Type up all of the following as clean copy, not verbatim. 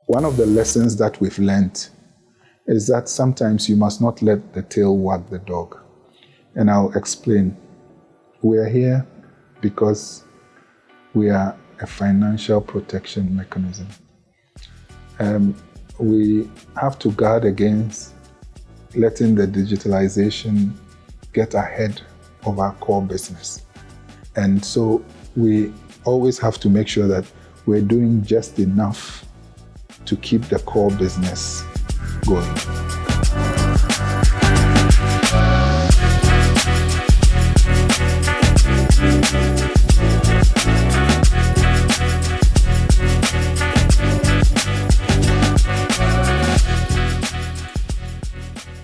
One of the lessons that we've learned is that sometimes you must not let the tail wag the dog. And I'll explain. We are here because we are a financial protection mechanism. We have to guard against letting the digitalization get ahead of our core business. And so we always have to make sure that we're doing just enough to keep the core business going.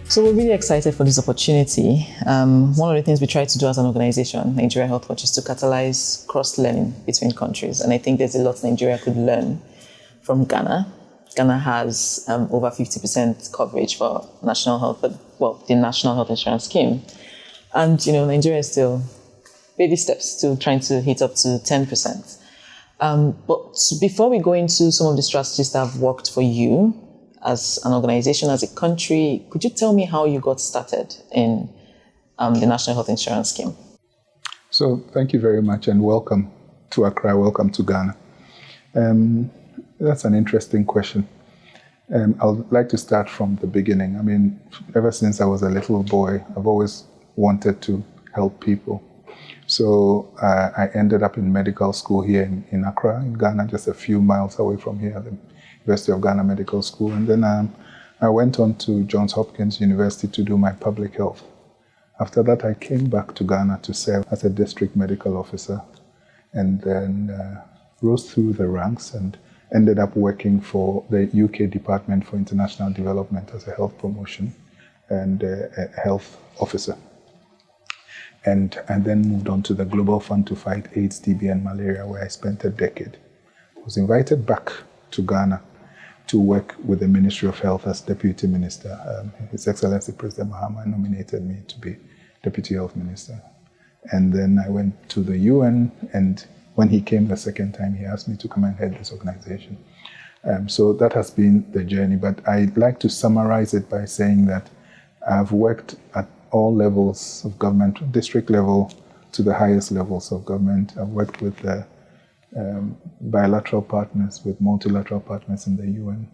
So we're really excited for this opportunity. One of the things we try to do as an organization, Nigeria Health Watch, is to catalyze cross-learning between countries. And I think there's a lot Nigeria could learn from Ghana. Ghana has over 50% coverage for national health, the National Health Insurance Scheme. And, Nigeria is still baby steps, still trying to hit up to 10%. But before we go into some of the strategies that have worked for you, as an organization, as a country, could you tell me how you got started in the National Health Insurance Scheme? So thank you very much and welcome to Accra, welcome to Ghana. That's an interesting question. I would like to start from the beginning. I mean, ever since I was a little boy, I've always wanted to help people. So I ended up in medical school here in Accra, in Ghana, just a few miles away from here, the University of Ghana Medical School. And then I went on to Johns Hopkins University to do my public health. After that, I came back to Ghana to serve as a district medical officer, and then rose through the ranks and ended up working for the UK Department for International Development as a health promotion and a health officer. And then moved on to the Global Fund to Fight AIDS, TB, and Malaria, where I spent a decade. I was invited back to Ghana to work with the Ministry of Health as Deputy Minister. His Excellency President Mahama nominated me to be Deputy Health Minister. And then I went to the UN, and when he came the second time, he asked me to come and head this organization. So that has been the journey, but I'd like to summarize it by saying that I've worked at all levels of government, district level to the highest levels of government. I've worked with bilateral partners, with multilateral partners in the UN.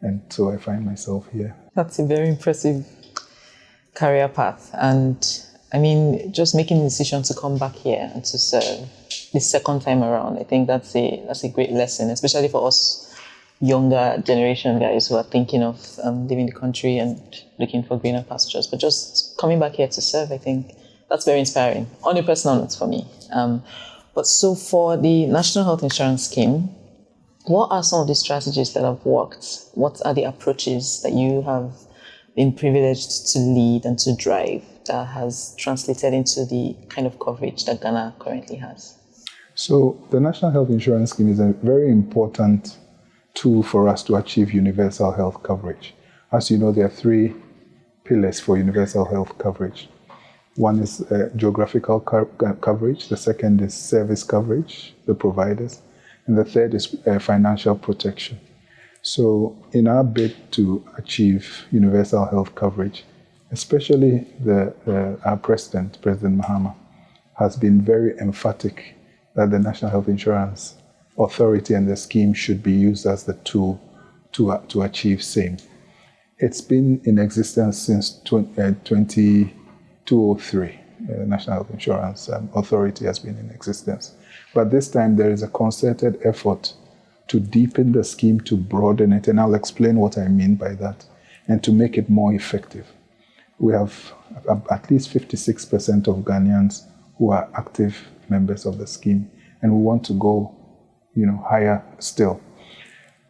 And so I find myself here. That's a very impressive career path. And I mean, just making the decision to come back here and to serve the second time around, I think that's a great lesson, especially for us younger generation guys who are thinking of leaving the country and looking for greener pastures. But just coming back here to serve, I think that's very inspiring on a personal note for me. But so for the National Health Insurance Scheme, what are some of the strategies that have worked? What are the approaches that you have been privileged to lead and to drive that has translated into the kind of coverage that Ghana currently has? So the National Health Insurance Scheme is a very important tool for us to achieve universal health coverage. As you know, there are three pillars for universal health coverage. One is geographical coverage, the second is service coverage, the providers, and the third is financial protection. So in our bid to achieve universal health coverage, especially our President Mahama, has been very emphatic that the National Health Insurance Authority and the scheme should be used as the tool to achieve same. It's been in existence since 2003. The National Health Insurance Authority has been in existence. But this time there is a concerted effort to deepen the scheme, to broaden it, and I'll explain what I mean by that, and to make it more effective. We have at least 56% of Ghanaians who are active members of the scheme, and we want to go higher still.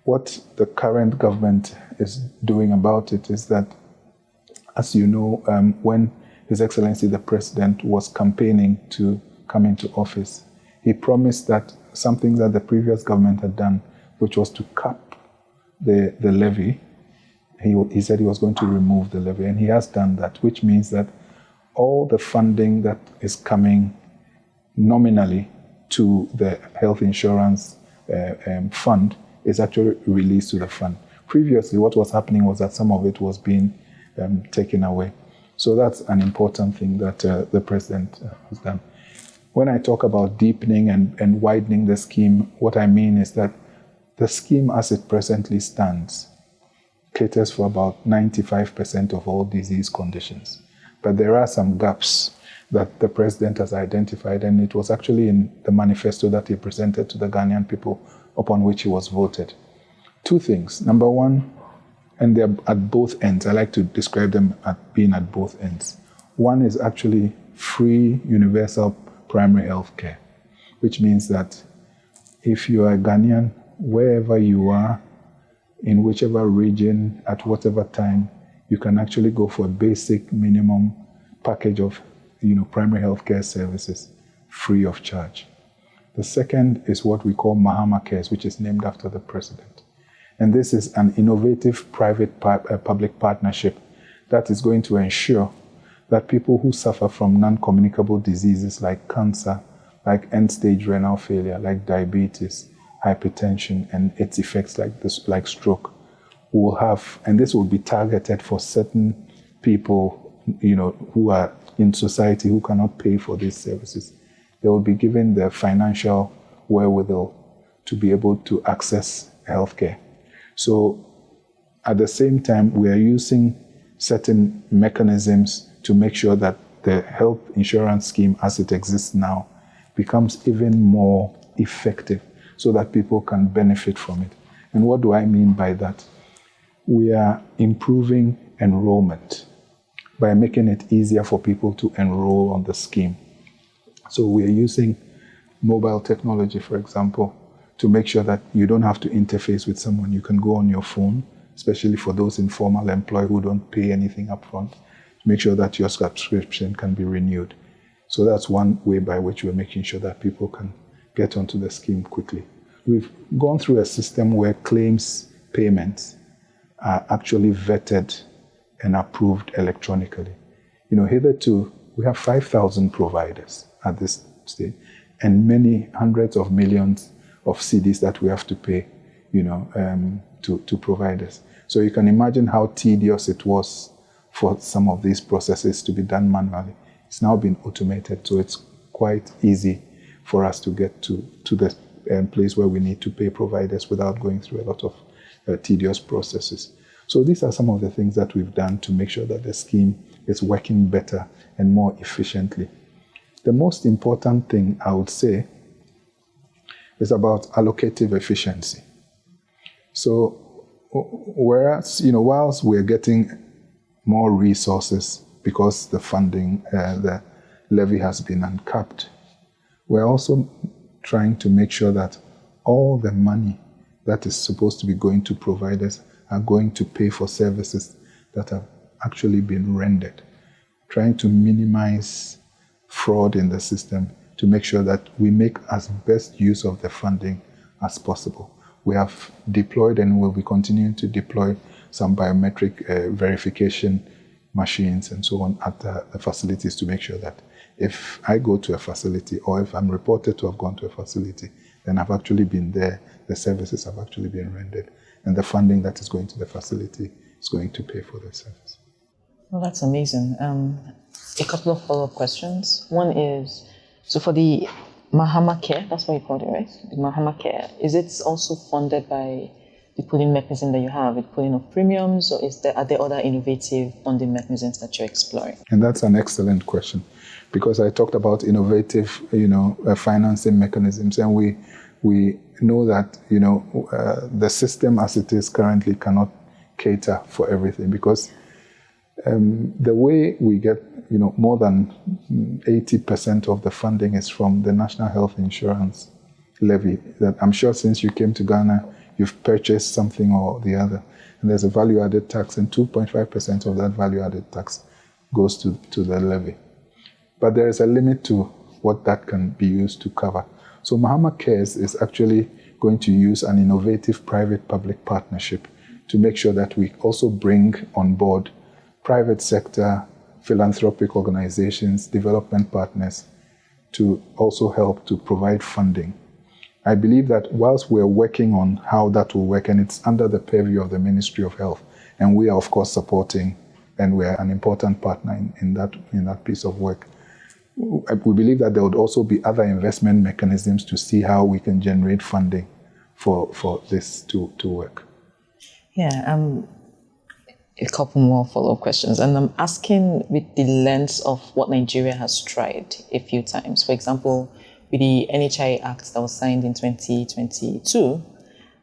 What the current government is doing about it is that, as you know, when His Excellency the President was campaigning to come into office, he promised that something that the previous government had done, which was to cap the levy, he said he was going to remove the levy, and he has done that, which means that all the funding that is coming nominally to the health insurance fund is actually released to the fund. Previously, what was happening was that some of it was being taken away. So that's an important thing that the president has done. When I talk about deepening and widening the scheme, what I mean is that the scheme as it presently stands caters for about 95% of all disease conditions. But there are some gaps that the president has identified, and it was actually in the manifesto that he presented to the Ghanaian people upon which he was voted. Two things. Number one, and they're at both ends. I like to describe them as being at both ends. One is actually free universal primary health care, which means that if you are a Ghanaian, wherever you are, in whichever region, at whatever time, you can actually go for a basic minimum package of primary health care services free of charge. The second is what we call Mahama Cares, which is named after the president. And this is an innovative private-public partnership that is going to ensure that people who suffer from non-communicable diseases like cancer, like end-stage renal failure, like diabetes, hypertension, and its effects like stroke, will have, and this will be targeted for certain people, who are in society who cannot pay for these services. They will be given the financial wherewithal to be able to access healthcare. So at the same time, we are using certain mechanisms to make sure that the health insurance scheme as it exists now becomes even more effective so that people can benefit from it. And what do I mean by that? We are improving enrollment by making it easier for people to enroll on the scheme. So we are using mobile technology, for example, to make sure that you don't have to interface with someone. You can go on your phone, especially for those informal employees who don't pay anything upfront, to make sure that your subscription can be renewed. So that's one way by which we're making sure that people can get onto the scheme quickly. We've gone through a system where claims payments are actually vetted and approved electronically. Hitherto, we have 5,000 providers at this stage, and many hundreds of millions of cedis that we have to pay, to providers. So you can imagine how tedious it was for some of these processes to be done manually. It's now been automated, so it's quite easy for us to get to the place where we need to pay providers without going through a lot of tedious processes. So these are some of the things that we've done to make sure that the scheme is working better and more efficiently. The most important thing I would say is about allocative efficiency. So whereas, whilst we're getting more resources because the funding, the levy has been uncapped, we're also trying to make sure that all the money that is supposed to be going to providers are going to pay for services that have actually been rendered. Trying to minimize fraud in the system to make sure that we make as best use of the funding as possible. We have deployed and will be continuing to deploy some biometric verification machines and so on at the facilities to make sure that if I go to a facility or if I'm reported to have gone to a facility, then I've actually been there, the services have actually been rendered, and the funding that is going to the facility is going to pay for the service. Well, that's amazing. A couple of follow-up questions. One is, so for the Mahama Care, that's what you called it, right? The Mahama Care, is it also funded by the pooling mechanism that you have, with pooling of premiums, or are there other innovative funding mechanisms that you're exploring? And that's an excellent question, because I talked about innovative, financing mechanisms, and we know that, the system as it is currently cannot cater for everything, because the way we get, more than 80% of the funding is from the National Health Insurance levy. That I'm sure since you came to Ghana, you've purchased something or the other, and there's a value-added tax, and 2.5% of that value-added tax goes to the levy. But there is a limit to what that can be used to cover. So Mahama Cares is actually going to use an innovative private-public partnership to make sure that we also bring on board private sector, philanthropic organizations, development partners to also help to provide funding I believe that whilst we're working on how that will work, and it's under the purview of the Ministry of Health, and we are of course supporting, and we're an important partner in that piece of work. We believe that there would also be other investment mechanisms to see how we can generate funding for this to work. Yeah, a couple more follow-up questions, and I'm asking with the lens of what Nigeria has tried a few times. For example, with the NHIA Act that was signed in 2022,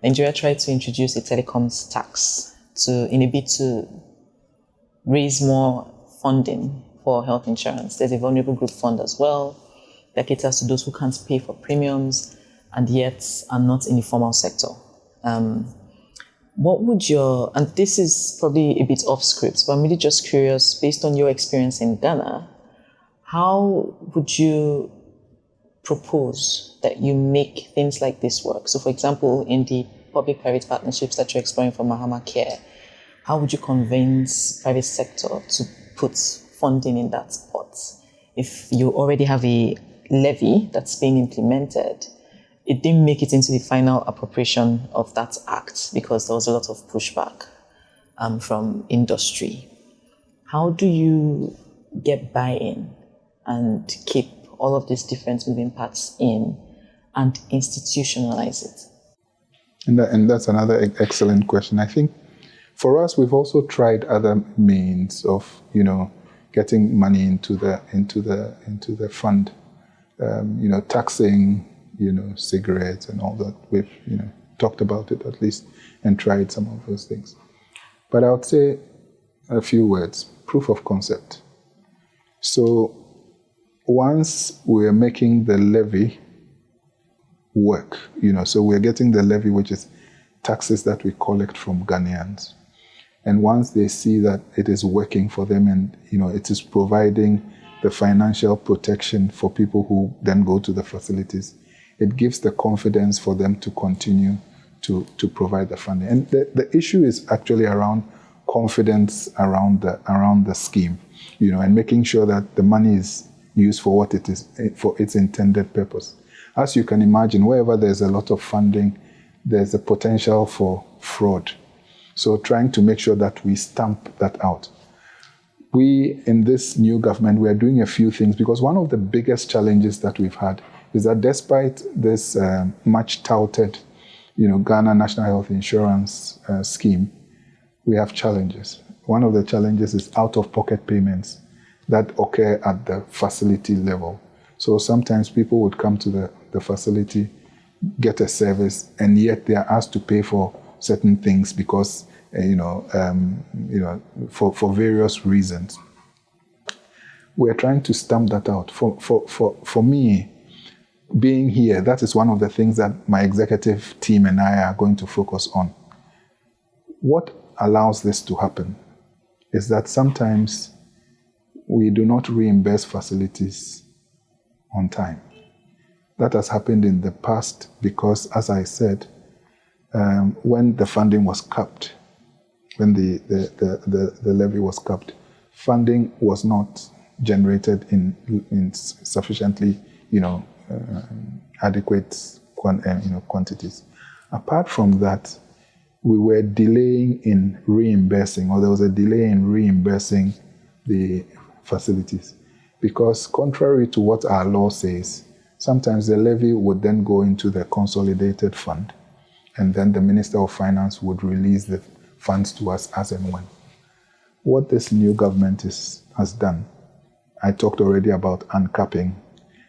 Nigeria tried to introduce a telecoms tax in a bid to raise more funding for health insurance. There's a vulnerable group fund as well that caters to those who can't pay for premiums and yet are not in the formal sector. What would and this is probably a bit off script, but I'm really just curious, based on your experience in Ghana, how would you propose that you make things like this work? So for example, in the public-private partnerships that you're exploring for Mahama Care, how would you convince private sector to put funding in that pot? If you already have a levy that's being implemented, it didn't make it into the final appropriation of that act because there was a lot of pushback from industry. How do you get buy-in and keep all of these different moving parts in and institutionalize it? And that's another excellent question. I think for us, we've also tried other means of, getting money into the fund. Taxing, cigarettes and all that. We've, talked about it at least and tried some of those things. But I would say a few words. Proof of concept. So once we're making the levy work, so we're getting the levy, which is taxes that we collect from Ghanaians. And once they see that it is working for them and, it is providing the financial protection for people who then go to the facilities, it gives the confidence for them to continue to provide the funding. And the issue is actually around confidence around the scheme, and making sure that the money is used for what it is, for its intended purpose. As you can imagine, wherever there's a lot of funding, there's a potential for fraud. So trying to make sure that we stamp that out. We, in this new government, we are doing a few things because one of the biggest challenges that we've had is that despite this much touted, Ghana National Health Insurance scheme, we have challenges. One of the challenges is out-of-pocket payments that occur at the facility level. So sometimes people would come to the facility, get a service, and yet they are asked to pay for certain things because, for various reasons. We're trying to stamp that out. For me, being here, that is one of the things that my executive team and I are going to focus on. What allows this to happen is that sometimes we do not reimburse facilities on time. That has happened in the past because, as I said, when the funding was capped, when the levy was capped, funding was not generated in sufficiently, adequate quantities. Apart from that, we were delaying in reimbursing, or there was a delay in reimbursing the facilities. Because contrary to what our law says, sometimes the levy would then go into the consolidated fund, and then the Minister of Finance would release the funds to us as and when. What this new government has done, I talked already about uncapping.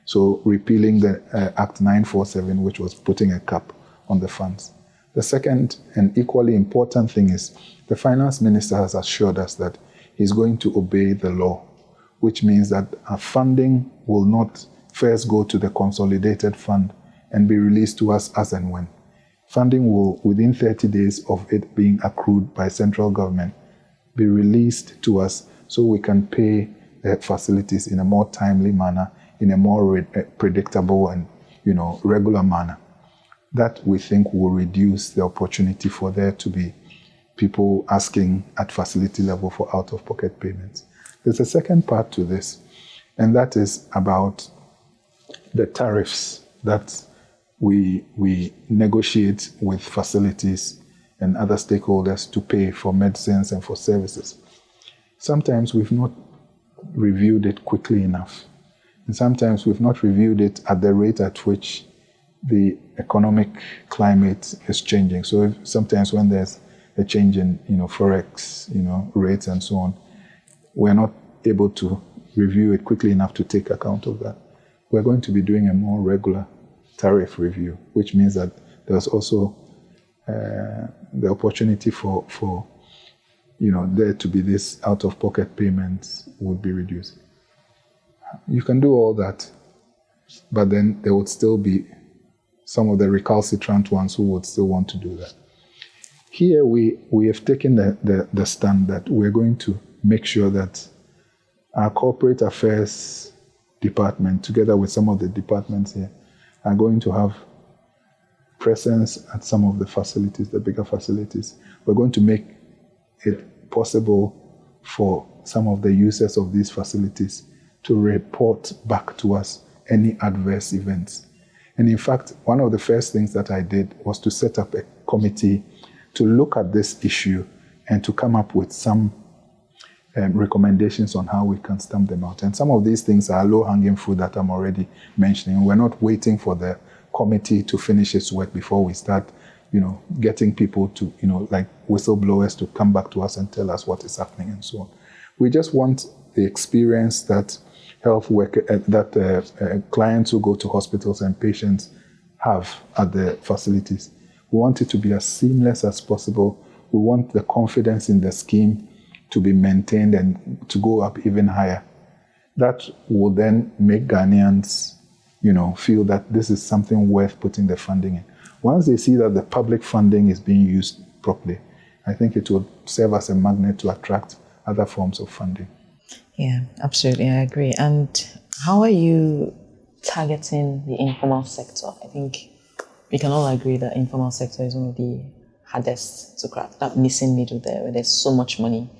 So repealing the Act 947, which was putting a cap on the funds. The second and equally important thing is the Finance Minister has assured us that he's going to obey the law, which means that our funding will not first go to the consolidated fund and be released to us as and when. Funding will, within 30 days of it being accrued by central government, be released to us so we can pay the facilities in a more timely manner, in a more predictable and regular manner. That we think will reduce the opportunity for there to be people asking at facility level for out-of-pocket payments. There's a second part to this, and that is about the tariffs that we negotiate with facilities and other stakeholders to pay for medicines and for services. Sometimes we've not reviewed it quickly enough. And sometimes we've not reviewed it at the rate at which the economic climate is changing. So sometimes when there's a change in, forex, rates and so on, we're not able to review it quickly enough to take account of that. We're going to be doing a more regular tariff review, which means that there's also the opportunity for there to be this out-of-pocket payments would be reduced. You can do all that, but then there would still be some of the recalcitrant ones who would still want to do that. Here we have taken the stand that we're going to make sure that our corporate affairs department, together with some of the departments here, are going to have presence at some of the facilities, the bigger facilities. We're going to make it possible for some of the users of these facilities to report back to us any adverse events. And in fact, one of the first things that I did was to set up a committee to look at this issue and to come up with some recommendations on how we can stamp them out. And some of these things are low-hanging fruit that I'm already mentioning. We're not waiting for the committee to finish its work before we start, getting people to, like whistleblowers to come back to us and tell us what is happening and so on. We just want the experience that health worker, clients who go to hospitals and patients have at the facilities. We want it to be as seamless as possible. We want the confidence in the scheme to be maintained and to go up even higher. That will then make Ghanaians, feel that this is something worth putting the funding in. Once they see that the public funding is being used properly, I think it will serve as a magnet to attract other forms of funding. Yeah, absolutely, I agree. And how are you targeting the informal sector? I think we can all agree that informal sector is one of the hardest to crack, that missing middle there where there's so much money,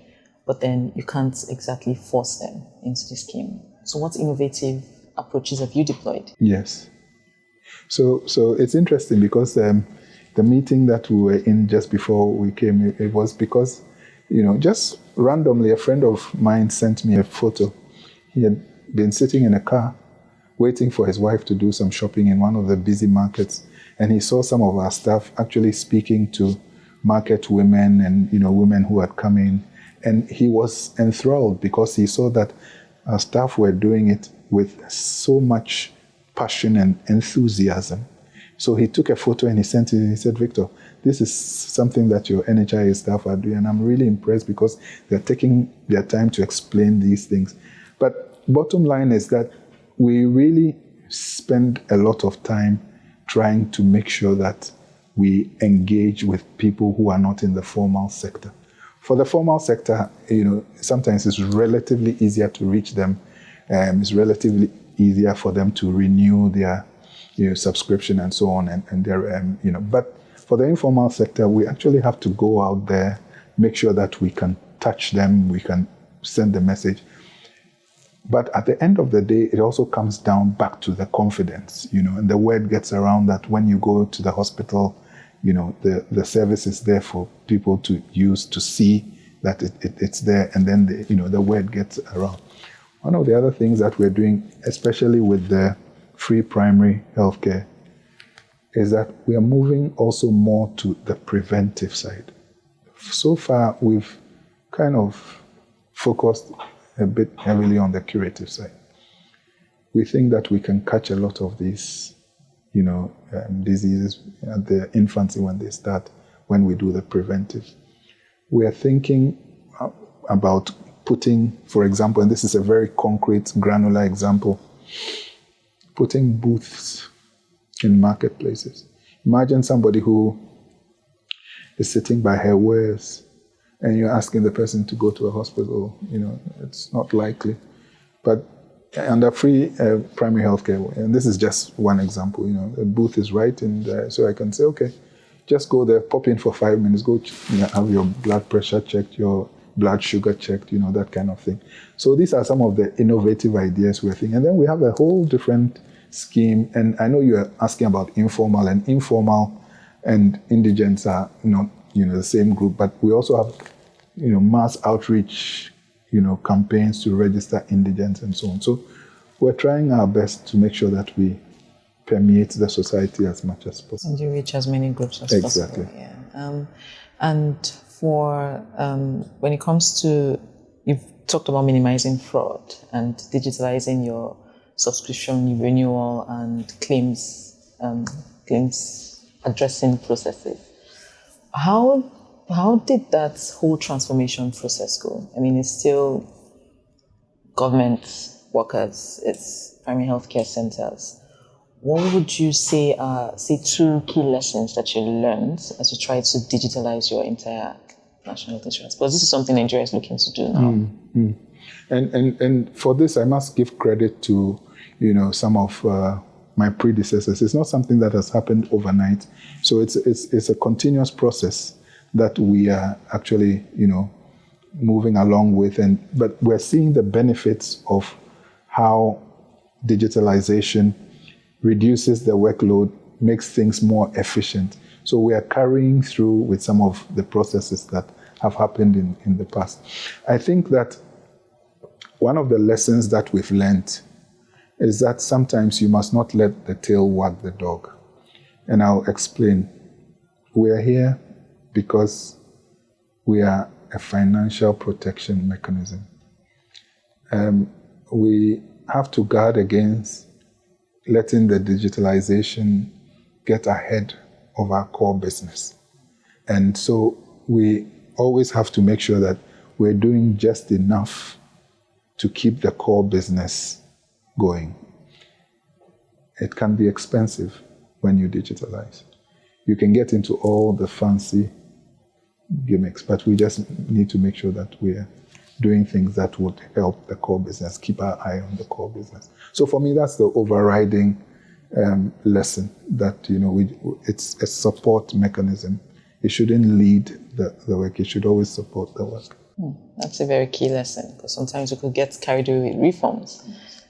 but then you can't exactly force them into the scheme. So what innovative approaches have you deployed? Yes. So it's interesting because the meeting that we were in just before we came, it was because, just randomly a friend of mine sent me a photo. He had been sitting in a car waiting for his wife to do some shopping in one of the busy markets, and he saw some of our staff actually speaking to market women and women who had come in, and he was enthralled because he saw that our staff were doing it with so much passion and enthusiasm. So he took a photo and he sent it and he said, "Victor, this is something that your NHIA staff are doing, and I'm really impressed because they're taking their time to explain these things." But bottom line is that we really spend a lot of time trying to make sure that we engage with people who are not in the formal sector. For the formal sector, sometimes it's relatively easier to reach them. It's relatively easier for them to renew their subscription and so on, and their but for the informal sector, we actually have to go out there, make sure that we can touch them, we can send the message. But at the end of the day, it also comes down back to the confidence, and the word gets around that when you go to the hospital, the service is there for people to use, to see that it's there, and then the word gets around. One of the other things that we're doing, especially with the free primary healthcare, is that we are moving also more to the preventive side. So far, we've kind of focused a bit heavily on the curative side. We think that we can catch a lot of these, diseases at the infancy when they start, when we do the preventive. We are thinking about putting, for example, and this is a very concrete, granular example, putting booths in marketplaces. Imagine somebody who is sitting by her wares and you're asking the person to go to a hospital, it's not likely. But under free primary healthcare, and this is just one example, the booth is right in there, so I can say, okay, just go there, pop in for 5 minutes, go have your blood pressure checked, your blood sugar checked, that kind of thing. So these are some of the innovative ideas we're thinking. And then we have a whole different scheme. And I know you're asking about informal, and indigents are not, the same group, but we also have, mass outreach, campaigns to register indigents and so on. So we're trying our best to make sure that we permeate the society as much as possible. And you reach as many groups as Exactly. possible. Yeah. And for when it comes to, you've talked about minimizing fraud and digitalizing your subscription renewal and claims addressing processes. How did that whole transformation process go? I mean, it's still government workers, it's primary healthcare centers. What would you say are, two key lessons that you learned as you try to digitalize your entire national health insurance? Because this is something Nigeria is looking to do now. And for this, I must give credit to, some of my predecessors. It's not something that has happened overnight. So it's a continuous process that we are actually, moving along with. But we're seeing the benefits of how digitalization reduces the workload, makes things more efficient. So we are carrying through with some of the processes that have happened in the past. I think that one of the lessons that we've learned is that sometimes you must not let the tail wag the dog. And I'll explain. We are here because we are a financial protection mechanism. We have to guard against letting the digitalization get ahead of our core business. And so we always have to make sure that we're doing just enough to keep the core business going. It can be expensive when you digitalize. You can get into all the fancy gimmicks, but we just need to make sure that we're doing things that would help the core business, keep our eye on the core business. So for me, that's the overriding lesson that, it's a support mechanism. It shouldn't lead the work. It should always support the work. That's a very key lesson, because sometimes we could get carried away with reforms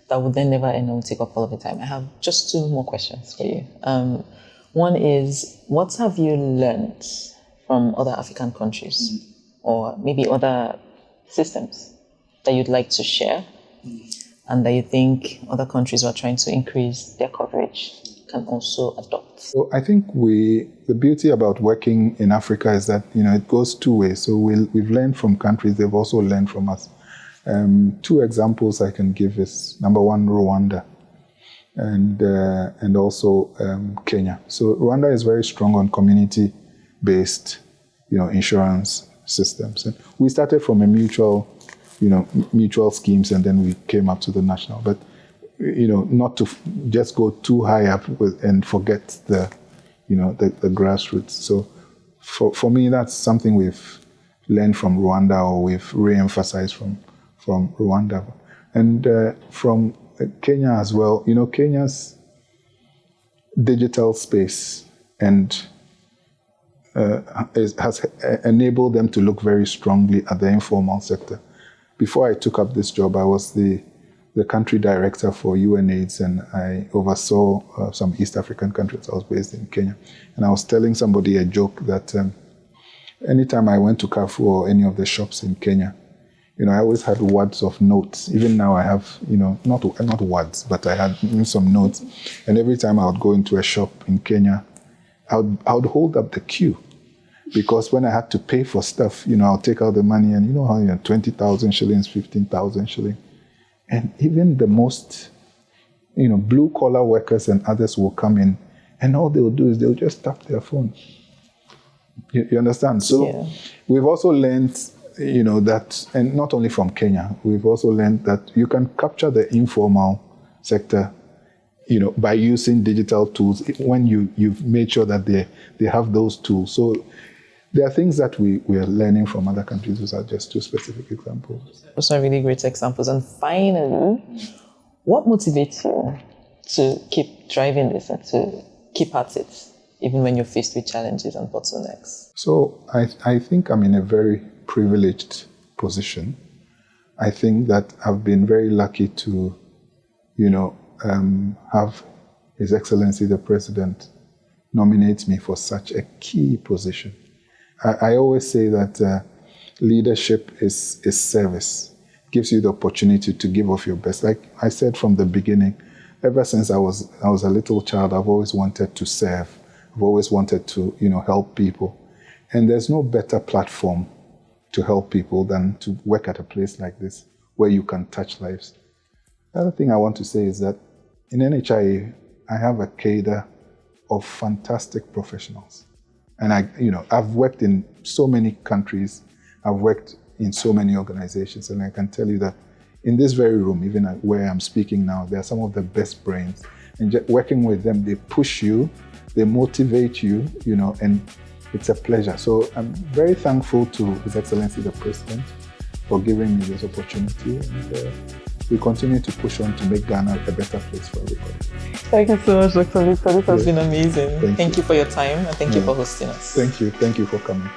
that would then never end and take up all of the time. I have just two more questions for you. One is, what have you learned from other African countries or maybe other systems that you'd like to share and that you think other countries who are trying to increase their coverage can also adopt? So I think the beauty about working in Africa is that, it goes two ways. So we've learned from countries, they've also learned from us. Two examples I can give is, number one, Rwanda, and also Kenya. So Rwanda is very strong on community-based, insurance systems. And we started from a mutual schemes, and then we came up to the national. But not to just go too high up and forget the grassroots. So for me, that's something we've learned from Rwanda, or we've re-emphasized from Rwanda. And from Kenya as well, Kenya's digital space and has enabled them to look very strongly at the informal sector. Before I took up this job, I was the country director for UNAIDS, and I oversaw some East African countries. I was based in Kenya. And I was telling somebody a joke that anytime I went to Carrefour or any of the shops in Kenya, I always had wads of notes. Even now I have, not wads, but I had some notes. And every time I would go into a shop in Kenya, I would hold up the queue. Because when I had to pay for stuff, I'll take out the money, and 20,000 shillings, 15,000 shillings. And even the most, blue collar workers and others will come in, and all they'll do is they'll just tap their phone. You understand? So We've also learned, that, and not only from Kenya, we've also learned that you can capture the informal sector, by using digital tools when you've made sure that they have those tools. So there are things that we are learning from other countries. Those are just two specific examples. Those are really great examples. And finally, what motivates you to keep driving this and to keep at it, even when you're faced with challenges and bottlenecks? So I think I'm in a very privileged position. I think that I've been very lucky to, have His Excellency the President nominate me for such a key position. I always say that leadership is service. It gives you the opportunity to give of your best. Like I said from the beginning, ever since I was a little child, I've always wanted to serve. I've always wanted to, help people. And there's no better platform to help people than to work at a place like this where you can touch lives. The other thing I want to say is that in NHIA, I have a cadre of fantastic professionals. And I've worked in so many countries, I've worked in so many organizations, and I can tell you that in this very room, even where I'm speaking now, there are some of the best brains. And just working with them, they push you, they motivate you, and it's a pleasure. So I'm very thankful to His Excellency the President for giving me this opportunity. And we continue to push on to make Ghana a better place for everybody. Thank you so much, Dr. Victor. This has been amazing. Thank you for your time and thank you for hosting us. Thank you. Thank you for coming.